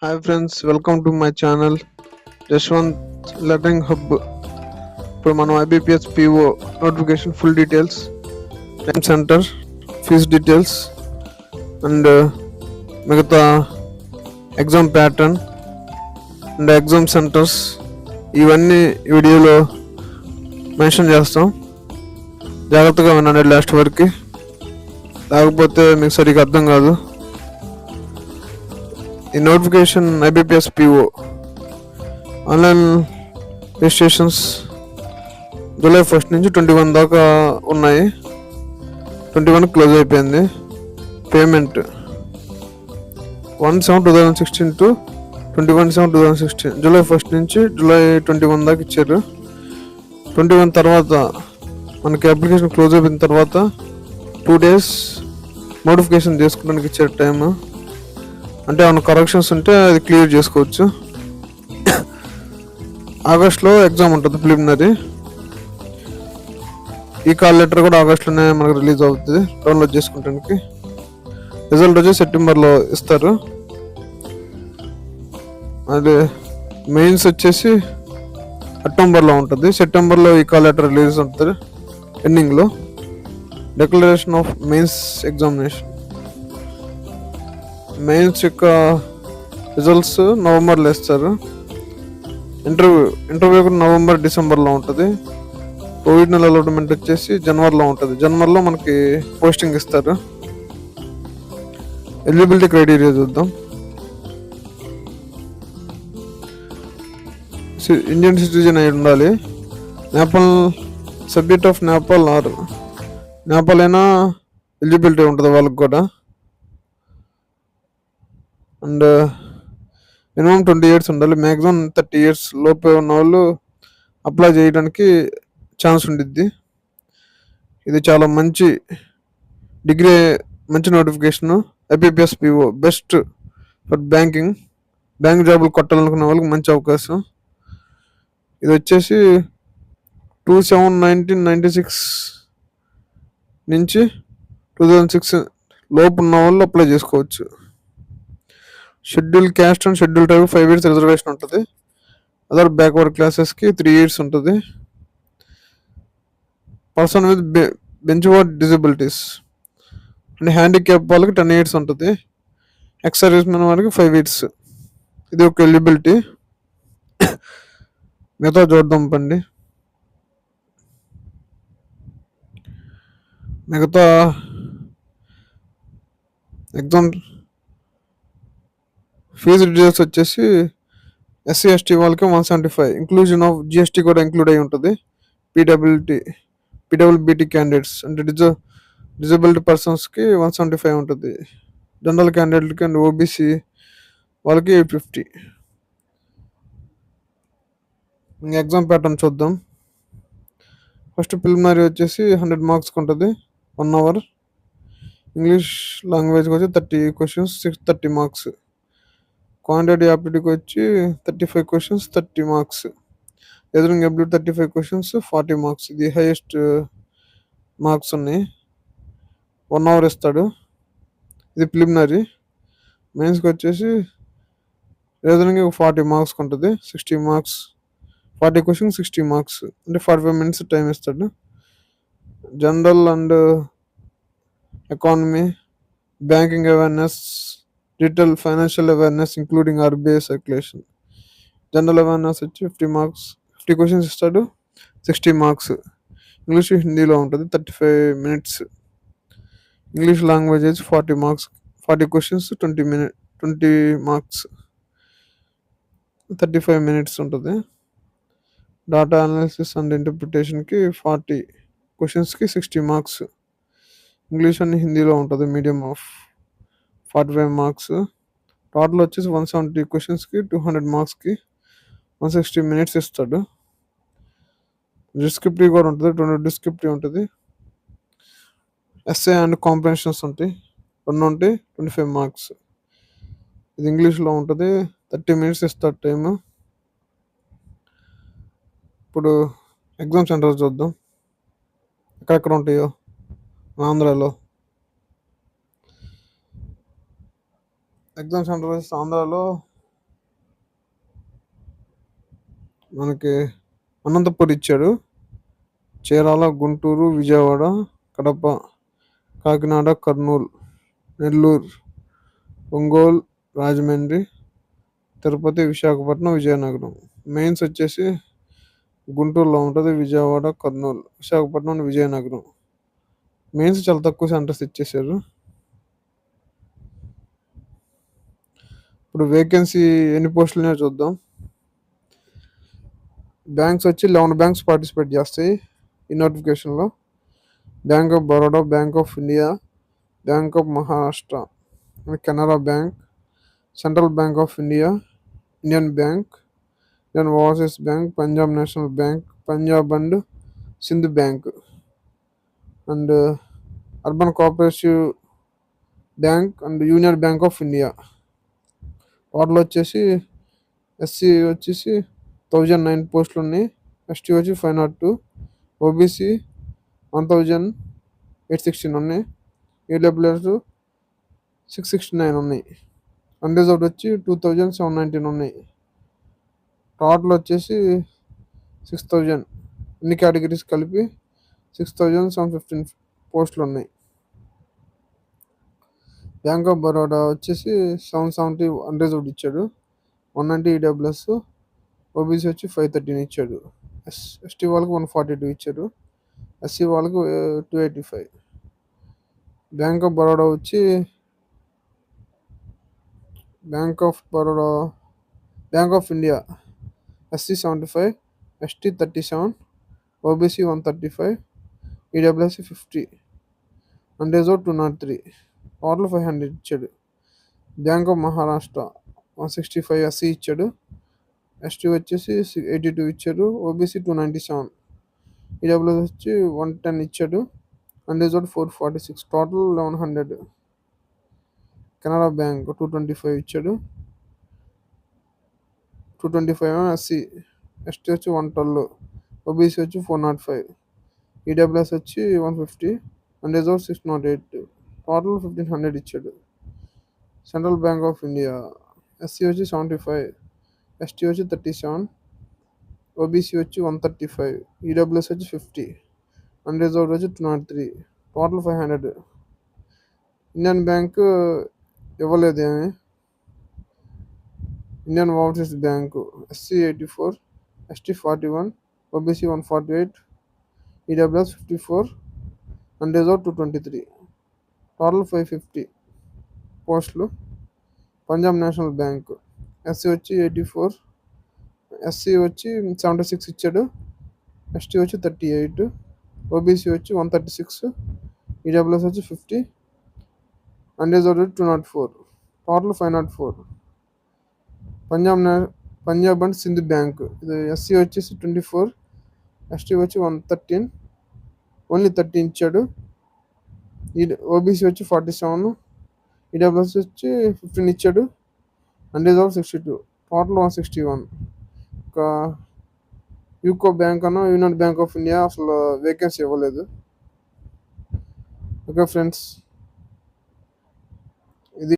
Hi friends, welcome to my channel Yashwant Learning Hub. ఇప్పుడు మనం IBPS PO notification full details, time centre, fee details and మిగతా exam pattern and exam centres ఇవన్నీ వీడియోలో mention చేస్తాం. జాగ్రత్తగా వినండి last వరకు, లేకపోతే మీకు సరిగ్గా అర్థం కాదు. ఈ notification IBPS PO online registrations July 1 నుంచి 21 దాకా ఉన్నాయి. 21 క్లోజ్ అయిపోయింది. పేమెంట్ 1/7/2016 టు 21/7/2016 జూలై 1 నుంచి జూలై 21 దాకా ఇచ్చారు. 21 తర్వాత మనకి అప్లికేషన్ క్లోజ్ అయిపోయిన తర్వాత 2 days మోడిఫికేషన్ చేసుకోవడానికి ఇచ్చారు టైం. అంటే ఏమైనా కరెక్షన్స్ ఉంటే అది క్లియర్ చేసుకోవచ్చు. ఆగస్ట్లో ఎగ్జామ్ ఉంటుంది ప్రిలిమినరీ. ఈ కాల్ లెటర్ కూడా ఆగస్ట్లోనే మనకు రిలీజ్ అవుతుంది డౌన్లోడ్ చేసుకోవడానికి. రిజల్ట్ వచ్చి సెప్టెంబర్లో ఇస్తారు. అది మెయిన్స్ వచ్చేసి అక్టోబర్లో ఉంటుంది. సెప్టెంబర్లో ఈ కాల్ లెటర్ రిలీజ్ అవుతుంది. ఎండింగ్లో declaration of mains examination. Mains యొక్క రిజల్ట్స్ నవంబర్లో ఇస్తారు. ఇంటర్వ్యూ కూడా నవంబర్ డిసెంబర్లో ఉంటుంది. ప్రొవిజనల్ అలాట్మెంట్ వచ్చేసి జనవరిలో ఉంటుంది. జనవరిలో మనకి పోస్టింగ్ ఇస్తారు. ఎలిజిబిలిటీ క్రైటీరియా చూద్దాం. ఇండియన్ సిటిజన్ అయి ఉండాలి. Nepal subject of Nepal or Nepal అయినా ఎలిజిబిలిటీ ఉంటుంది వాళ్ళకి కూడా. అండ్ మినిమం 20 years ఉండాలి. మ్యాక్సిమం 30 years లోపే ఉన్న వాళ్ళు అప్లై చేయడానికి ఛాన్స్ ఉండిద్ది. ఇది చాలా మంచి డిగ్రీ, మంచి notification. IBPS PO best for bank జాబులు కొట్టాలనుకున్న వాళ్ళకి మంచి అవకాశం. ఇది వచ్చేసి 2/7/1996 నుంచి 2006 లోపు ఉన్న వాళ్ళు అప్లై చేసుకోవచ్చు. Schedule caste and schedule tribe 5 years reservation ఉంటుంది. అదర్ బ్యాక్వర్డ్ క్లాసెస్కి 3 years ఉంటుంది. పర్సన్ విత్ బెంచ్వర్డ్ డిజబిలిటీస్ అంటే హ్యాండిక్యాప్ వాళ్ళకి 10 years ఉంటుంది. ఎక్స్ సర్వీస్ మెన్ వాళ్ళకి 5 years. ఇది ఒక ఎలిజిబిలిటీ. మిగతా చూద్దాం పండి. మిగతా ఎగ్జామ్ ఫీజు డీటెయిల్స్ వచ్చేసి SC ST వాళ్ళకి 175, ఇంక్లూజన్ ఆఫ్ GST కూడా ఇంక్లూడ్ అయి ఉంటుంది. PWBT క్యాండిడేట్స్ అంటే డిజబిలిటీ పర్సన్స్కి 175 ఉంటుంది. జనరల్ క్యాండిడేట్కి అండ్ OBC వాళ్ళకి 850. ఇంకా ఎగ్జామ్ ప్యాటర్న్ చూద్దాం. ఫస్ట్ ప్రిలిమినరీ వచ్చేసి 100 marks ఉంటుంది, 1 hour. ఇంగ్లీష్ లాంగ్వేజ్కి వచ్చి 30 questions, 30 marks. క్వాంటిటేటివ్ యాప్టిట్యూడ్కి వచ్చి 35 questions, 30 marks. Reasoning ability 35 questions, 40 marks. ఇది హైయెస్ట్ మార్క్స్ ఉన్నాయి. 1 hour ఇస్తాడు. ఇది ప్రిలిమినరీ. మెయిన్స్కి వచ్చేసి రీజనింగ్ 40 marks ఉంటుంది, 60 marks. 40 questions, 60 marks అంటే 45 minutes టైం ఇస్తాడు. General and economy, banking awareness, retail financial awareness including RBI circulation. General awareness వచ్చి 50 marks, 50 questions ఇస్తాడు, 60 marks. ఇంగ్లీష్ హిందీలో ఉంటుంది, 35 minutes. ఇంగ్లీష్ లాంగ్వేజ్ వచ్చి 40 marks, 40 questions, 20 marks, 35 minutes ఉంటుంది. Data analysis and ఇంటర్ప్రిటేషన్కి 40 questionsకి 60 marks. ఇంగ్లీష్ అని హిందీలో ఉంటుంది, మీడియం ఆఫ్ 45 marks. టోటల్ వచ్చేసి 170 questionsకి 200 marksకి 160 minutes ఇస్తాడు. డిస్క్రిప్టివ్ కూడా ఉంటుంది, 2 డిస్క్రిప్టివ్ ఉంటుంది. ఎస్ఏ అండ్ కాంప్రహెన్షన్స్ ఉంటాయి, 2 ఉంటాయి, 25 marks. ఇది ఇంగ్లీష్లో ఉంటుంది, 30 minutes ఇస్తాడు టైము. ఇప్పుడు ఎగ్జామ్ సెంటర్స్ చూద్దాం ఎక్కడెక్కడ ఉంటాయో ఆంధ్రాలో. ఎగ్జామ్ సెంటర్స్ ఆంధ్రాలో మనకి అనంతపూర్ ఇచ్చాడు, చీరాల, గుంటూరు, విజయవాడ, కడప, కాకినాడ, కర్నూలు, నెల్లూరు, ఒంగోలు, రాజమండ్రి, తిరుపతి, విశాఖపట్నం, విజయనగరం. మెయిన్స్ వచ్చేసి గుంటూరులో ఉంటుంది, విజయవాడ, కర్నూలు, విశాఖపట్నం, విజయనగరం. మెయిన్స్ చాలా తక్కువ సెంటర్స్ ఇచ్చేసారు. ఇప్పుడు వేకెన్సీ ఎన్ని పోస్టులున్నాయో చూద్దాం. బ్యాంక్స్ వచ్చి 11 బ్యాంక్స్ పార్టిసిపేట్ చేస్తాయి ఈ నోటిఫికేషన్లో. Bank of Baroda, bank of India, bank of Maharashtra, Canara bank, central bank of India, Indian bank, Indian overseas bank, Punjab national bank, Punjab and Sindh bank, and urban cooperative bank and union bank of India. Total వచ్చేసి SC వచ్చేసి 1009 పోస్టులు ఉన్నాయి, ST వచ్చి 502, OBC 1816 ఉన్నాయి, EWS 669 ఉన్నాయి, unreserved వచ్చి 2719 ఉన్నాయి. Total వచ్చేసి 6000 అన్ని కేటగిరీస్ కలిపి 6715 పోస్టులు ఉన్నాయి. బ్యాంక్ ఆఫ్ బరోడా వచ్చేసి 770 అన్రిజర్వ్డ్ ఇచ్చాడు, 190 ఈడబ్ల్యూఎస్, ఓబీసీ వచ్చి 513 ఇచ్చాడు, ఎస్టీ వాళ్ళకి 142 ఇచ్చారు, ఎస్సీ వాళ్ళకి 285. బ్యాంక్ ఆఫ్ బరోడా వచ్చి bank of India SC 75, ST 37, OBC 135, EWS 50, unreserved 203, total 500 ఇచ్చాడు. బ్యాంక్ ఆఫ్ మహారాష్ట్ర 165 ఎస్సీ ఇచ్చాడు, ఎస్టీ వచ్చేసి 82 ఇచ్చాడు, ఓబీసీ 297, ఈడబ్ల్యూఎస్ వచ్చి 110 ఇచ్చాడు, అన్రిజర్వ్డ్ 446, టోటల్ 1100. కెనరా బ్యాంక్ 225 ఇచ్చాడు, 225 ఎస్సీ, ఎస్టీ వచ్చి 112, ఓబీసీ వచ్చి 405, ఈడబ్ల్యూఎస్ వచ్చి 150, అన్రిజర్వ్డ్ 608, టోటల్ 1500 ఇచ్చాడు. Central bank of India SC వచ్చి 75, ఎస్టీ వచ్చి 37, ఓబీసీ వచ్చి 135, ఈడబ్ల్యూఎస్ వచ్చి 50, అన్రిజర్వ్డ్ వచ్చి 203, టోటల్ 500. ఇండియన్ బ్యాంక్ ఇవ్వలేదు ఏమి. Indian overseas bank SC 84, ST 41, OBC 148, EWS 54, unreserved 223, total 550 పోస్టులు. పంజాబ్ నేషనల్ బ్యాంక్ ఎస్సీ వచ్చి 84, ఎస్సీ వచ్చి 76 ఇచ్చాడు, ఎస్టీ వచ్చి 38, ఓబీసీ వచ్చి 136, ఈడబ్ల్యూఎస్ వచ్చి 50, unreserved 204, total 504. Punjab and Sindh bank ఇది ఎస్సీ వచ్చేసి 24, ఎస్టీ వచ్చి 113, ఓన్లీ 13 ఇచ్చాడు, ఓబీసీ వచ్చి 47, ఈడబ్ల్యూఎస్ వచ్చి 15 ఇచ్చాడు, అన్రిజర్వ్డ్ 62, టోటల్ 161. ఇంకా యూకో బ్యాంక్ అన్న యూనియన్ బ్యాంక్ ఆఫ్ ఇండియా అసలు వేకెన్సీ ఇవ్వలేదు. Okay friends.